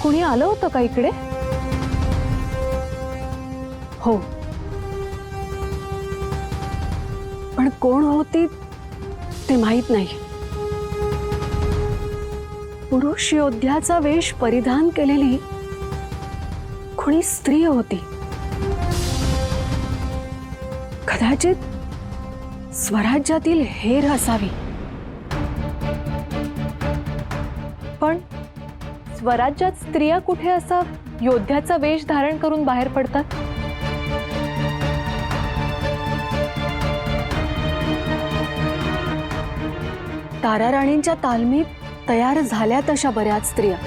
कोणी आलं होतं का इकडे? हो, पण कोण होती ते माहित नाही. पुरुष योद्ध्याचा वेश परिधान केलेली कोणी स्त्री होती. कदाचित स्वराज्यातील हेर असावी. पण स्वराज्यात स्त्रिया कुठे असा योद्ध्याचा वेश धारण करून बाहेर पडतात? तारा राणींच्या तालमीत तयार झाल्या तशा बऱ्याच स्त्रिया.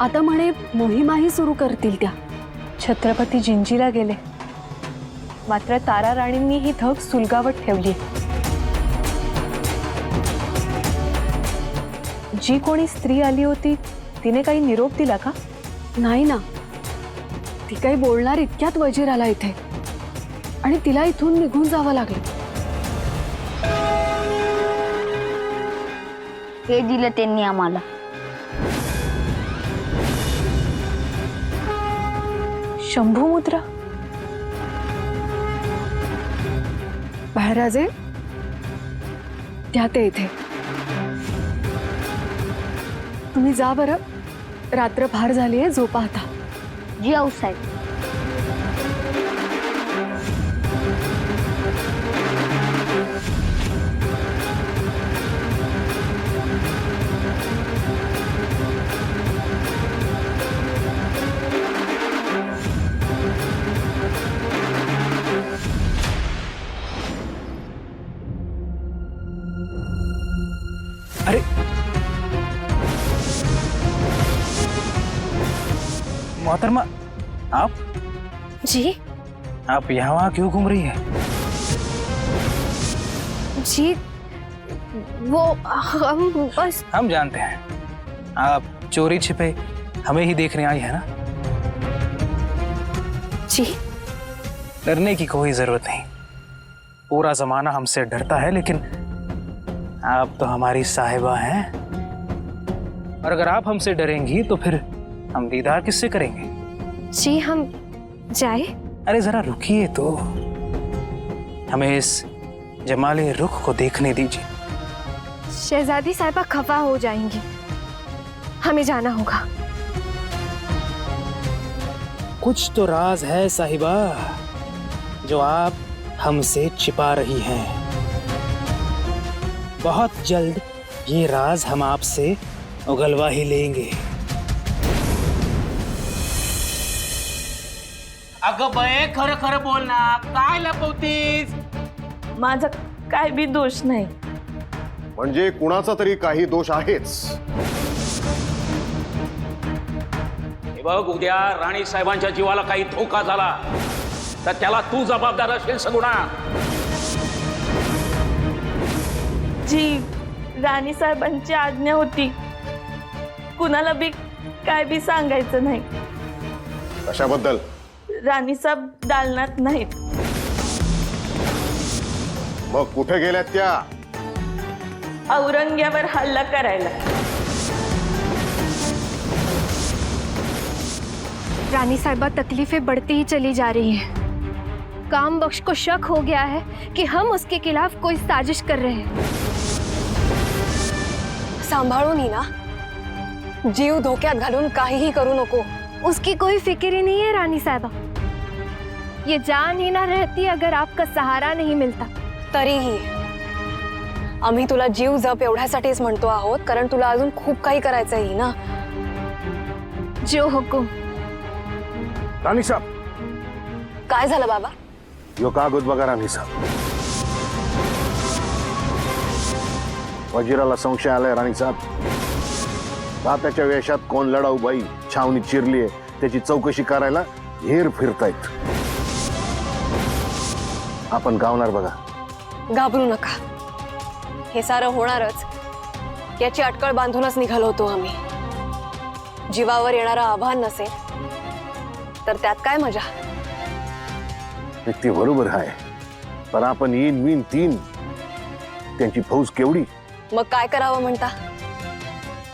आता म्हणे मोहिमाही सुरू करतील त्या. छत्रपती जिंजीला गेले, मात्र तारा राणींनी ही धग सुलगावत ठेवली. जी कोणी स्त्री आली होती तिने काही निरोप दिला का? नाही ना, ती काही बोलणार इतक्यात वजीर आला इथे आणि तिला इथून निघून जावं लागलं. हे दिलं त्यांनी आम्हाला. शंभू मुद्रा. बाळराजे, त्या ते इथे. तुम्ही जा बरं, रात्र फार झालीये, झोपा आता. जी आऊसाहेब. अरे मोहतरमा, आप जी यहाँ वहाँ क्यों घूम रही है? जी, वो हम बस. हम जानते हैं आप चोरी छिपे हमें ही देखने आई है ना. जी, डरने की कोई जरूरत नहीं. पूरा जमाना हमसे डरता है, लेकिन आप तो हमारी साहिबा हैं. और अगर आप हमसे डरेंगी तो फिर हम दीदार किससे करेंगे? जी हम जाए. अरे जरा रुकिए तो, हमें इस जमाले रुख को देखने दीजिए. शहजादी साहिबा खफा हो जाएंगी, हमें जाना होगा. कुछ तो राज है साहिबा जो आप हमसे छिपा रही हैं. बहुत जल्द ये राज हम आपसे उगलवा ही लेंगे. अगं बये, खरं खरं बोल ना, काय लपवतीस? माझा काय बी दोष नाही. म्हणजे कुणाचा तरी काही दोष आहेच. हे बघ, उद्या राणी साहेबांच्या जीवाला काही धोका झाला तर त्याला तू जबाबदार असेल सगुणा. जी राणी साहेबांची आज्ञा होती, कुणाला बी काय बी सांगायचं नाही. कशाबद्दल? राणी साहेब दालनात नाहीत. मग कुठे गेल्यात त्या? औरंग्यावर हल्ला करायला. रानी साहिबा तकलीफें बढ़ती ही चली जा रही हैं। काम बख्श को शक हो गया है कि हम उसके खिलाफ कोई साजिश कर रहे हैं। सांभाळून नीना, जीव धोक्यात घालून काहीही करू नको. उसकी कोई फिक्र ही नहीं है रानी साहिबा। ये जान ही ना रहती अगर आपका सहारा नहीं मिलता. तरीही आम्ही तुला जीव जप एवढ्यासाठीच म्हणतो आहोत, कारण तुला अजून खूप काही करायचं आहे ना. जो हुकुम. राणी साहब, काय झालं बाबा? यो कागद बघा राणी साहब. वजीराला संशय आलाय राणी साहब. तात्याच्या वेशात कोण लढाऊ बाई छावणी चिरलीये त्याची चौकशी करायला हेर फिरतायत. आपण गावणार बघा. घाबरू नका, हे सारं होणारच याची अटकळ बांधूनच निघालो होतो आम्ही. जीवावर येणारा आव्हान नसेल तर त्यात काय मजा. ते बरोबर आहे, पण आपण इन विन तीन त्यांची फौज केवढी. मग काय करावं म्हणता?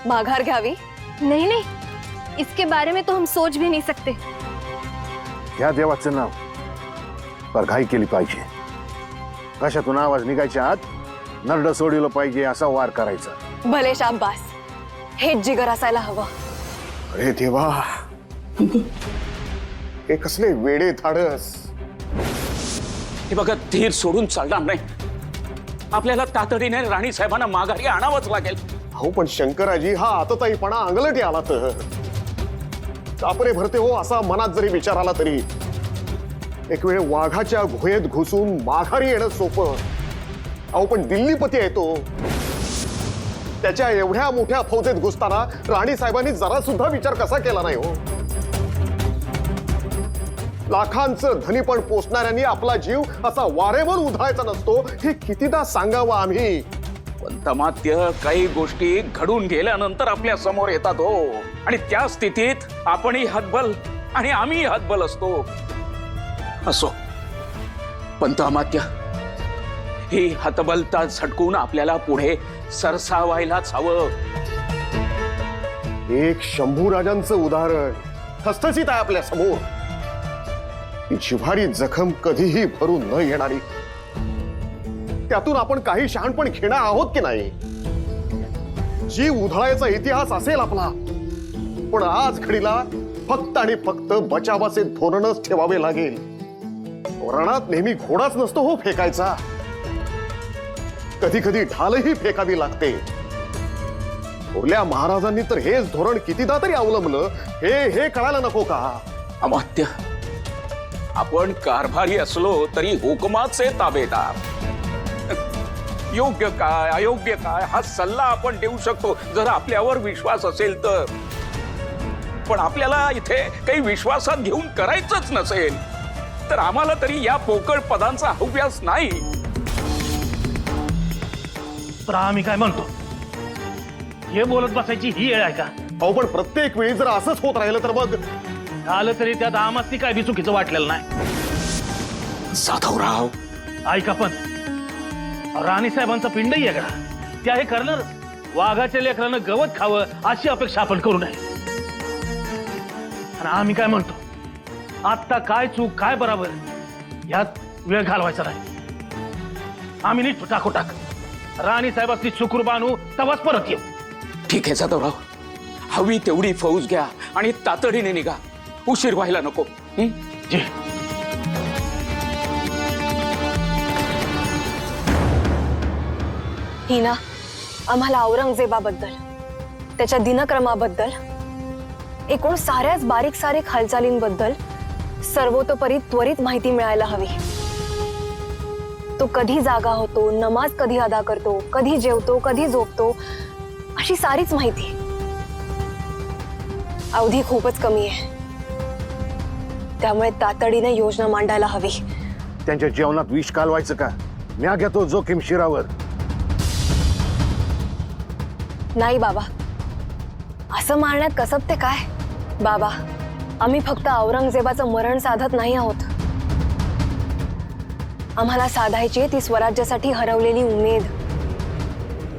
माघार घ्यावी नहीं नहीं, इसके बारे में तो हम सोच भी नहीं सकते। ह्या देवाचं नाव पर घाई केली पाहिजे. कशातून आवाज निघायच्या आत नरड सोडिलं पाहिजे असा वार करायचा. भले शाब्बास, हेच जिगर असायला हवं. अरे देवा, हे कसले वेडे धाडस. हे बघा, धीर सोडून चालणार नाही. आपल्याला तातडीने राणी साहेबांना माघारी आणावंच लागेल. हो पण शंकराजी, हा आतताईपणा अंगलटी आला तर कापरे भरते हो असा मनात जरी विचार आला तरी एक वेळ वाघाच्या गुहेत घुसून माघारी येणं सोपं. अहो पण दिल्लीपती आहे तो. त्याच्या एवढ्या मोठ्या फौजेत घुसताना राणी साहेबांनी जरा सुद्धा विचार कसा केला नाही हो. लाखांचं धनीपण पोचणाऱ्यांनी आपला जीव असा वारेवर उधळायचा नसतो हे कितीदा सांगावं आम्ही. पण तमात्य, काही गोष्टी घडून गेल्यानंतर आपल्या समोर येतात हो. आणि त्या स्थितीत आपणही हतबल आणि आम्ही हतबल असतो. असो, पण तमात्य, ही हतबलता झटकून आपल्याला पुढे सरसावायलाच हवं. एक शंभू राजांचं उदाहरण ठसठसीत आहे आपल्या समोर. ही जिव्हारी जखम कधीही भरून न येणारी. त्यातून आपण काही शहाणपण घेणार आहोत की नाही. जीव उधळायचा इतिहास असेल आपला, पण आज घडीला फक्त आणि फक्त बचावाचे धोरणच ठेवावे लागेल. रणात नेहमी घोडाच नसतो हो फेकायचा. कधी कधी ढालही फेकावी लागते. थोरल्या महाराजांनी तर हेच धोरण कितीदा तरी अवलंबलं हे कळायला नको का. अमात्य, आपण कारभारी असलो तरी हुकुमाचे ताबेदार. योग्य काय अयोग्य काय हा सल्ला आपण देऊ शकतो जर आपल्यावर विश्वास असेल तर. पण आपल्याला इथे काही विश्वासात घेऊन करायचंच नसेल तर आम्हाला तरी या पोकळ पदांचा हव्यास नाही. तर आम्ही काय म्हणतो, हे बोलत बसायची ही वेळ आहे का? अहो पण प्रत्येक वेळी जर असंच होत राहिलं तर मग झालं तरी त्यात आम्हाला काय बी चुकीचं वाटलेलं नाही. जाधवराव, ऐका पण, राणी साहेबांचा पिंडही आहे का? त्या हे करणार. वाघाच्या लेकरानं गवत खावं अशी अपेक्षा आपण करू नये. आणि आम्ही काय म्हणतो, आता काय चूक काय बरोबर यात वेळ घालवायचा नाही. आम्ही नीट टाकू राणी साहेबांची चुकूर बांधू तवाच परत येऊ. ठीक आहे जाधवराव, हवी तेवढी फौज घ्या आणि तातडीने निघा. उशीर व्हायला नको. जी. हिना, आम्हाला औरंगजेबाबद्दल, त्याच्या दिनक्रमाबद्दल, एकूण साऱ्याच बारीक सारीक हालचालींबद्दल सर्वतोपरी त्वरित माहिती मिळायला हवी. तो कधी जागा होतो, नमाज कधी अदा करतो, कधी जेवतो, कधी झोपतो, अशी सारीच माहिती. अवधी खूपच कमी आहे, त्यामुळे तातडीने योजना मांडायला हवी. त्यांच्या जेवणात विष कालवायचं का? म्या घेतो जोखीम शिरावर. नाही बाबा, असं मारण्यात कसब ते काय. बाबा, आम्ही फक्त औरंगजेबाचं मरण साधत नाही आहोत. आम्हाला साधायची ती स्वराज्यासाठी हरवलेली उमेद.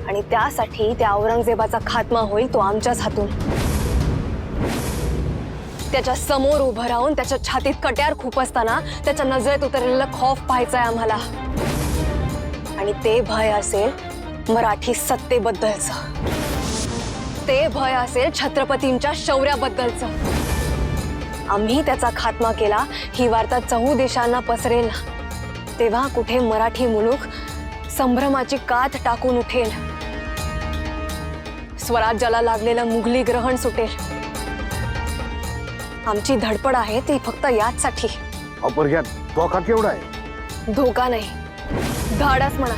आणि त्यासाठी त्या औरंगजेबाचा खात्मा होईल तो आमच्याच हातून. त्याच्या समोर उभं राहून त्याच्या छातीत कट्यार खुपसताना त्याच्या नजरेत उतरलेलं खौफ पाहायचंय आम्हाला. आणि ते भय असेल मराठी सत्तेबद्दलचं. ते भय असेल छत्रपतींच्या शौर्याबद्दलचं. आम्ही त्याचा खात्मा केला ही वार्ता चहू देशांना पसरेल ना, तेव्हा कुठे मराठी मुलूक संभ्रमाची कात टाकून उठेल. स्वराज्याला लागलेलं मुघली ग्रहण सुटेल. आमची धडपड आहे ती फक्त याचसाठी. अपरग्यात धोका केवढा आहे? धोका नाही, धाडस म्हणा.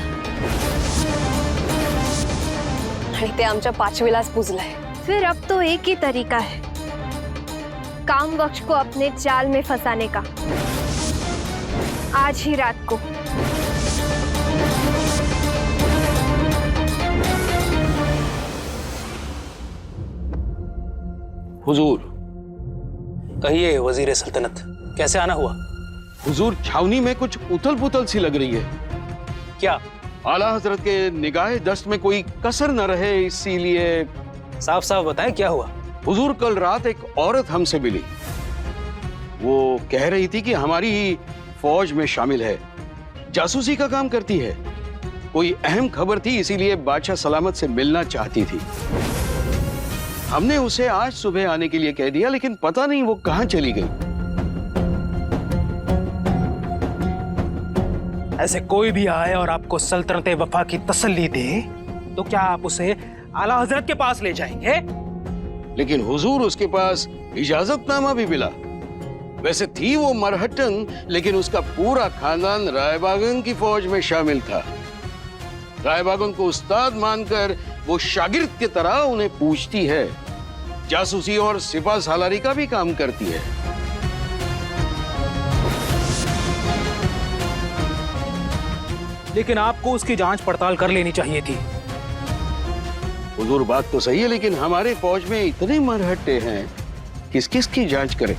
आणि ते आमच्या पाचवीलाच पुजलंय. फिर अब तो एक ही तरीका है, काम बख्श को अपने जाल में फंसाने का. आज ही रात को. हुजूर, कहिए वजीर सल्तनत, कैसे आना हुआ? हुजूर, छावनी में कुछ उथल पुथल सी लग रही है. क्या? आला हजरत के निगाहे दस्त में कोई कसर न रहे, इसीलिए. साफ साफ बताएं क्या हुआ? हुजूर कल रात एक औरत हमसे मिली। वो कह रही थी कि हमारी ही फौज में शामिल है, जासूसी का काम करती है। कोई अहम खबर थी, इसीलिए बादशाह सलामत से मिलना चाहती थी। हमने उसे आज सुबह आने के लिए कह दिया, लेकिन पता नहीं वो कहां चली गई। ऐसे कोई भी आए और आपको सल्तनत वफा की तसल्ली दे तो क्या आप उसे आला हजरत के पास ले जाएंगे? लेकिन हुजूर उसके पास इजाजतनामा भी मिला। वैसे थी वो मरहटन, लेकिन उसका पूरा खानदान रायबागन की फौज में शामिल था। रायबागन को उस्ताद मानकर वो शागिर्द की तरह उन्हें पूछती है। जासूसी और सिपा सालारी का भी काम करती है। लेकिन आपको उसकी जांच पड़ताल कर लेनी चाहिए थी। हुजूर बात तो सही है, लेकिन हमारे फौज में इतने मरहट्टे हैं, किस किस की जांच करें?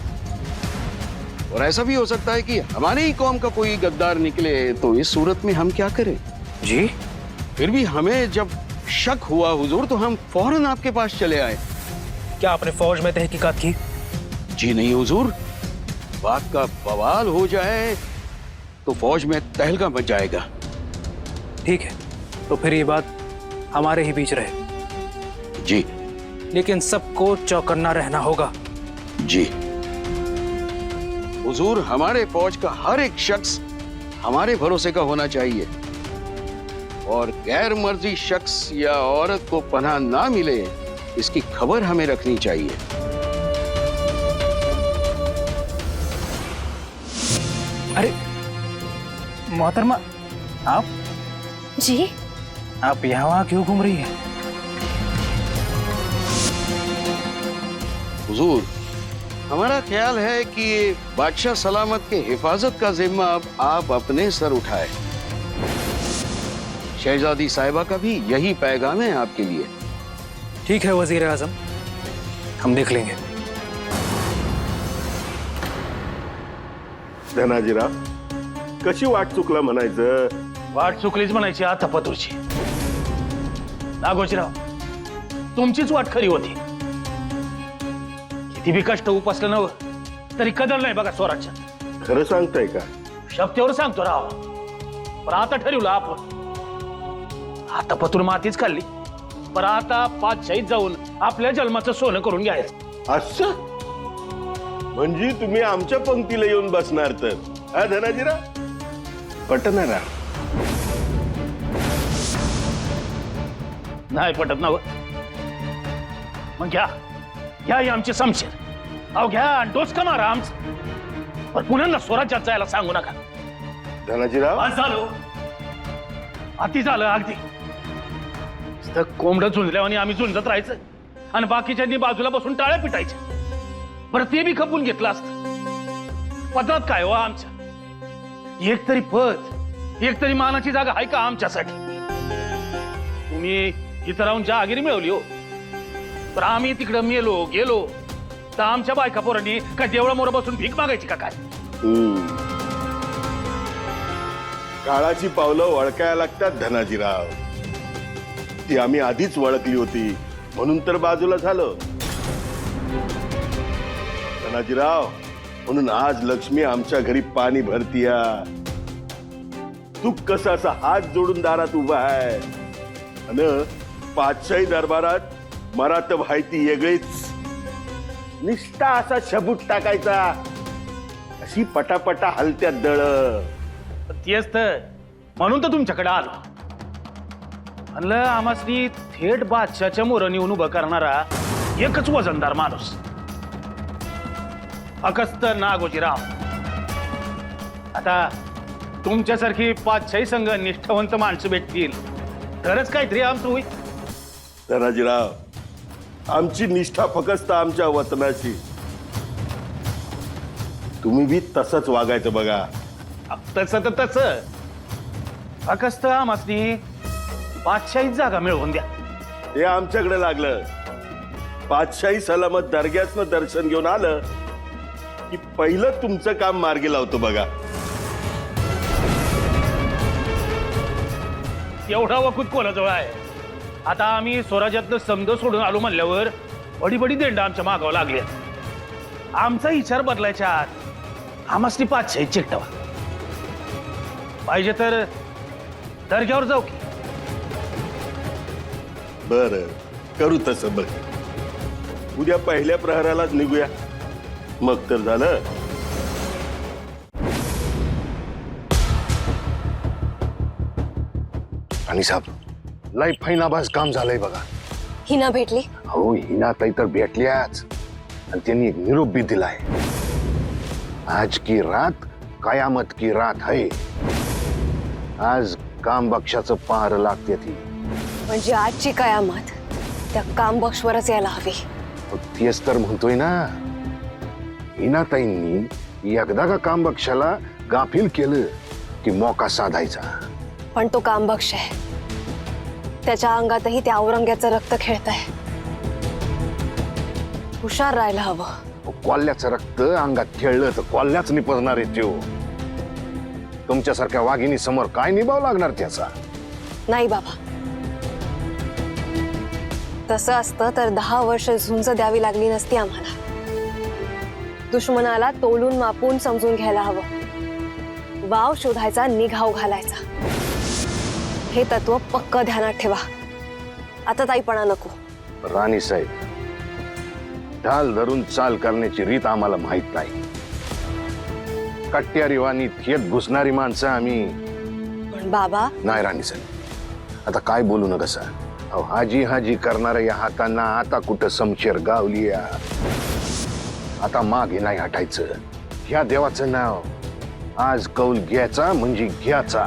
और ऐसा भी हो सकता है कि हमारे ही कौम का कोई गद्दार निकले, तो इस सूरत में हम क्या करें? जी, फिर भी हमें जब शक हुआ हुजूर, तो हम फौरन आपके पास चले आए। क्या आपने फौज में तहकीकात की? जी नहीं हुजूर, बात का बवाल हो जाए तो फौज में तहलका मच जाएगा। ठीक है, तो फिर ये बात हमारे ही बीच रहे। जी लेकिन सबको चौकन्ना रहना होगा। जी हुजूर, हमारे फौज का हर एक शख्स हमारे भरोसे का होना चाहिए, और गैर मर्जी शख्स या औरत को पनाह ना मिले, इसकी खबर हमें रखनी चाहिए। अरे मोहतरमा, आप जी, आप यहाँ वहाँ क्यों घूम रही हैं? हुजूर, हमारा ख्याल है कि बादशाह सलामत के हिफाजत का जिम्मा अब आप अपने सर उठाए। शहजादी साहिबा का भी यही पैगाम है आपके लिए। ठीक है वजीर आजम, हम देख लेंगे। धनाजीराव, कशी वाट चुकला म्हणायचं? वाट चुकलीच म्हणायची आता पतूरची। नागोजीराव, तुमचीच वाट खरी होती। किती बी कष्ट उपसलं नव तरी कदर नाही बघा स्वराज्य। खरं सांगताय का? शब्दावर सांगतो राव, पण आता ठरवलं आपण। आता पतूर मातीच खाल्ली, पण आता पाचशाहीत जाऊन आपल्या जन्माचं सोनं करून घ्यायचं। असं म्हणजे तुम्ही आमच्या पंक्तीला येऊन बसणार तर? हा धनाजीराव, पटणार? नाही पटत ना? मग घ्या घ्या ही आमची समशेर। अहो घ्या, डोसका मारा आमचं, पण पुन्हा स्वराज्यात जायला सांगू नका। धनाजीराव, आज झालो, अति झालं अगदी। कोंबड झुंजल्यावर आम्ही झुंजत राहायचं आणि बाकीच्यांनी बाजूला बसून टाळ्या पिटायच्या। बरं ते बी खपवून घेतलं असतं। पदात काय हो आमच्या? एक तरी पद, एक तरी मानाची जागा आहे का आमच्यासाठी? तुम्ही इथं राहून जहागिरी मिळवली हो, पण आम्ही तिकडं मेलो गेलो तर आमच्या बायका पोरांनी काय देवळा मोर बसून भीक मागायची का काय? काळाची पावलं ओळखायला लागतात धनाजीराव। ती आम्ही आधीच ओळखली होती, म्हणून तर बाजूला झालं। धनाजीराव, म्हणून आज लक्ष्मी आमच्या घरी पाणी भरतीया। तू कसा असा हात जोडून दारात उभा आहे, आणि पातशाही दरबारात मराठ व्हायती वेगळीच, निष्ठा असा शबूत टाकायचा, अशी पटापटा हलत्यात दळ। तेच तर, म्हणून तर तुमच्याकडे आलो। म्हणलं आम्हासनी थेट बादशाच्या मोरं नेऊन उभं करणारा एकच वजनदार माणूस, फकस्त नागोजीराव। आता तुमच्यासारखी पाचशाही संघ निष्ठावंत माणसं भेटतील तरच काहीतरी आमचं होईल। धनाजीराव, आमची निष्ठा फक्त आमच्या वतनाची, तुम्ही बी तसंच वागायचं बघा। तसं तर तसं, फकस्त आम्हासनी बादशाही जागा मिळवून द्या। हे आमच्याकडे लागलं। पातशाही सलामत दर्ग्यातनं दर्शन घेऊन आलं की पहिलं तुमचं काम मार्गी लावतो बघा। एवढा वकूत कोणाजवळ आहे? आता आम्ही स्वराज्यातलं समज सोडून आलो म्हणल्यावर बडी बडी देंडा आमच्या मागावं लागले. आमचा विचार बदलायच्या आत आम्हाला 500 चेक ठेवा. पाहिजे तर दर्ग्यावर जाऊ की. बर, करू तसं. बघ, उद्या पहिल्या प्रहरालाच निघूया, मग तर झालं. आणि साहेब, लय फैनाबाज काम झालंय बघा. हिना भेटली. हो, हिना ताई तर भेटल्याच आणि त्यांनी एक निरोप भी दिलाय. आज की रात कयामत की रात है. आज काम बक्षाचं पार लागते ती. म्हणजे आजची कयामत त्या काम बक्षवरच यायला हवी. तेच तर म्हणतोय ना. हिना ताईंनी एकदा का काम बक्षाला गाफील केलं की मोका साधायचा. पण तो काम बक्ष आहे. त्याच्या अंगातही त्या औरंग्याचं रक्त खेळतंय. हुशार राहायला हवं. कोल्ह्याचं रक्त अंगात खेळलं तर कोल्ह्याच निपजणार आहे त्यो. तुमच्यासारख्या वाघिणी समोर काय निभाव लागणार त्याचा. नाही बाबा, तसं असतं तर 10 वर्ष झुंज द्यावी लागली नसती आम्हाला. दुश्मनाला तोलून मापून समजून घ्यायला हवं. वाव शोधायचा, निघाव घालायचा. हे तत्व पक्क ध्यानात ठेवा. आता ताईपणा नको. राणी साहेब, ढाल धरून चाल करण्याची रीत आम्हाला माहित नाही. कट्ट्यारीवानी थेट घुसणारी माणसं आम्ही. पण बाबा, नाही राणी साहेब, आता काय बोलू नका सर. अहो, हाजी हाजी करणाऱ्या या हातांना आता कुठं समशेर गावली. आता मागे नाही हटायचं. ह्या देवाचं नाव आज कौल घ्यायचा म्हणजे घ्यायचा.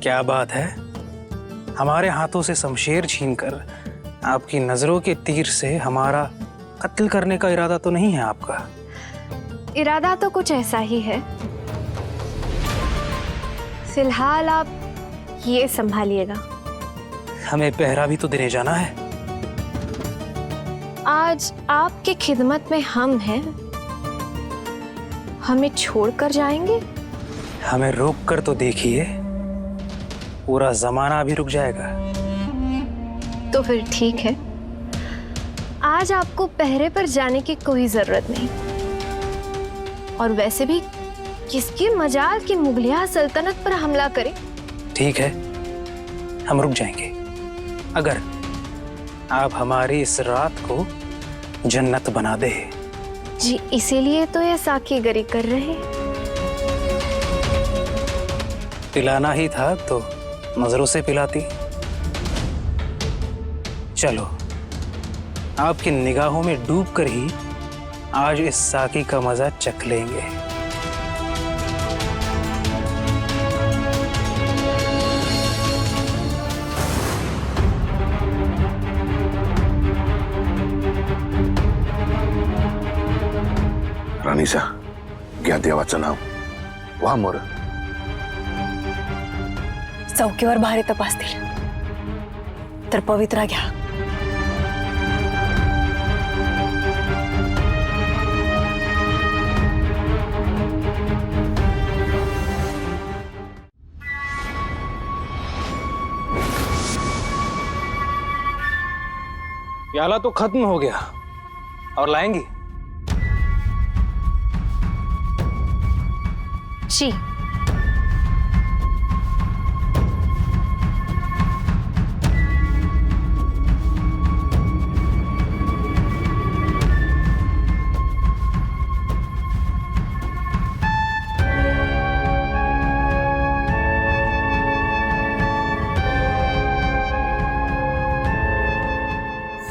क्या बात है, हमारे हाथों से शमशेर छीनकर आपकी नजरों के तीर से हमारा कत्ल करने का इरादा तो नहीं है आपका? इरादा तो कुछ ऐसा ही है. फिलहाल आप ये संभालिएगा. हमें पहरा भी तो देने जाना है. आज आपके खिदमत में हम हैं. हमें छोड़कर जाएंगे? हमें रोक कर तो देखिए, पूरा जमाना भी रुक जाएगा. तो फिर ठीक है. आज आपको पहरे पर जाने की कोई जरूरत नहीं. और वैसे भी किसकी मजाल की मुगलिया सल्तनत पर हमला करे. ठीक है, हम रुक जाएंगे अगर आप हमारी इस रात को जन्नत बना दे. जी, इसीलिए तो ये साकीगरी कर रहे हैं. पिलाना ही था तो नजरों से पिलाती. चलो, आपकी निगाहों में डूबकर ही आज इस साकी का मजा चख लेंगे. राणीसा, घ्या देवाचं नाव. वा मोर. चौकीवर भारे तपासतील तर पवित्रा घ्या. प्याला तो खत्म हो गया और लाएंगी? जी.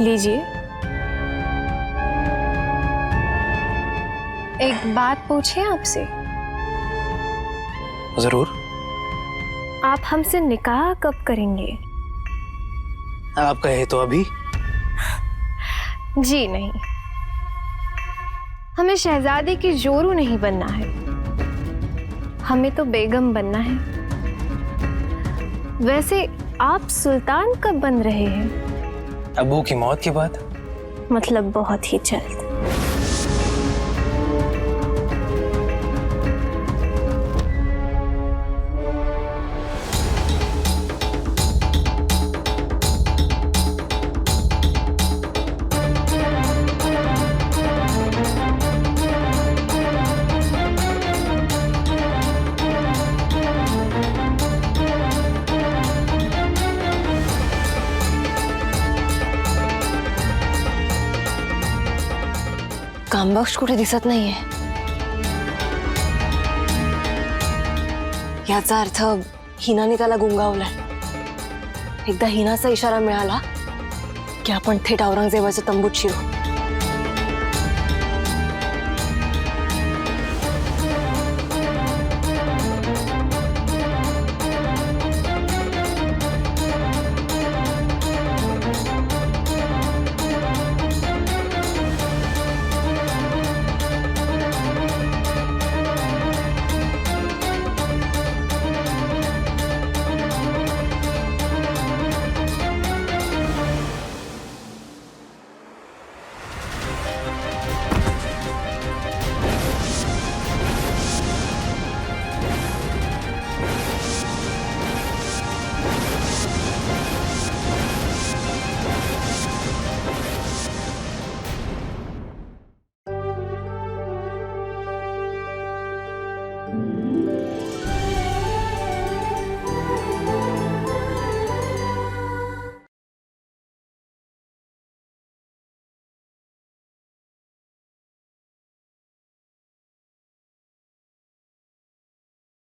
लीजिए. एक बात पूछे आपसे. जरूर. आप हमसे निकाह कब करेंगे? आप कहे तो अभी. जी नहीं, हमें शहजादे की जोरू नहीं बनना है, हमें तो बेगम बनना है। वैसे आप सुल्तान कब बन रहे हैं? अबू की मौत के बाद। मतलब बहुत ही जल्द। कामबख्श कुठे दिसत नाहीये. याचा अर्थ हिनाने त्याला गुंगावलाय. एकदा हिनाचा इशारा मिळाला की आपण थेट औरंगजेबाच्या तंबूत शिरू.